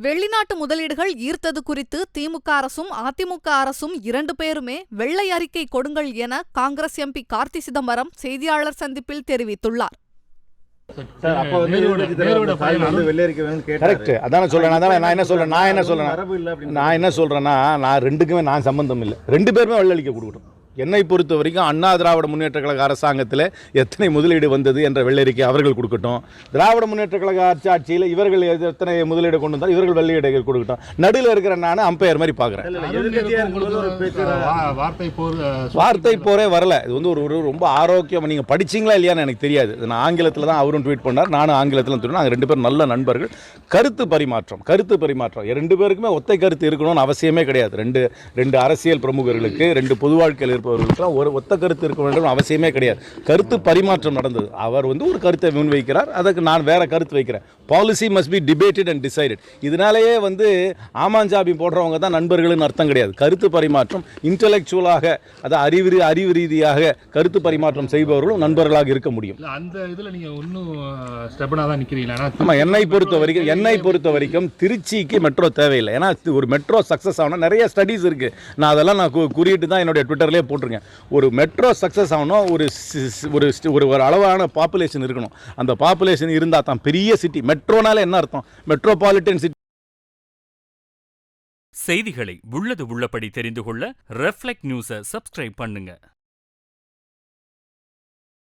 வெளிநாட்டு முதலீடுகள் ஈர்த்தது குறித்து திமுக அரசும் அதிமுக அரசும் 2 பேருமே வெள்ளை அறிக்கை கொடுங்கள் என காங்கிரஸ் எம்பி கார்த்தி சிதம்பரம் செய்தியாளர் சந்திப்பில் தெரிவித்துள்ளார். நான் ரெண்டுக்குமே நான் சம்பந்தம் இல்லை. 2 பேருமே வெள்ளை அறிக்கை கொடுக்கட்டும். என்னை பொறுத்த வரைக்கும் அண்ணா திராவிட முன்னேற்ற கழக அரசாங்கத்தில் எத்தனை முதலீடு வந்தது என்ற வெள்ளறிக்கை அவர்கள் கொடுக்கட்டும். திராவிட முன்னேற்ற கழக ஆட்சியில் இவர்கள் எத்தனை முதலீடு கொண்டு வந்தால் இவர்கள் வெள்ளையீடு கொடுக்கட்டும். நடுவில் இருக்கிற நான் அம்பையர் மாதிரி பார்க்குறேன். வார்த்தை போரே வரல. இது வந்து ஒரு ரொம்ப ஆரோக்கியம். நீங்கள் படிச்சிங்களா இல்லையான்னு எனக்கு தெரியாது. நான் ஆங்கிலத்தில் தான் அவரும் ட்வீட் பண்ணார், நானும் ஆங்கிலத்தில் ட்வீட். நாங்கள் 2 பேரும் நல்ல நண்பர்கள். கருத்து பரிமாற்றம் 2 பேருக்குமே ஒத்தை கருத்து இருக்கணும்னு அவசியமே கிடையாது. ரெண்டு அரசியல் பிரமுகர்களுக்கு 2 பொது வாழ்க்கையில் ஒரு ஒத்த கருத்து இருக்க வேண்டும் அவசியமே கிடையாது. கருத்து பரிமாற்றம் நடந்தது. அவர் வந்து ஒரு கருத்தை முன்வைக்கிறார், அதுக்கு நான் வேற கருத்து வைக்கிறேன். Policy must be debated and decided. இதனாலேயே வந்து ஆமாஞ்சாபி போடுறவங்க தான் நண்பர்கள்னு அர்த்தம் கிடையாது. கருத்து பரிமாற்றம் இன்டலெக்சுவலாக, அது அறிவு ரீதியாக கருத்து பரிமாற்றம் செய்பவர்களும் நண்பர்களாக இருக்க முடியும். அந்த இதில் நீங்கள் இன்னும் ஸ்டெபனாக தான் நிற்கிறீங்களா? ஆமாம், என்னை பொறுத்த வரைக்கும் திருச்சிக்கு மெட்ரோ தேவையில்லை. ஏன்னா ஒரு மெட்ரோ சக்ஸஸ் ஆகணும், நிறைய ஸ்டடீஸ் இருக்குது. நான் அதெல்லாம் குறியிட்டு தான் என்னுடைய ட்விட்டர்லேயே போட்டிருக்கேன். ஒரு மெட்ரோ சக்ஸஸ் ஆகணும், ஒரு அளவான பாப்புலேஷன் இருக்கணும். அந்த பாப்புலேஷன் இருந்தால் தான் பெரிய சிட்டி. மெட்ரோனால என்ன அர்த்தம்? Metropolitan city. செய்திகளை உள்ளது உள்ளபடி தெரிந்து கொள்ள ரெஃப்ளெக்ட் நியூஸை சப்ஸ்கிரைப் பண்ணுங்க.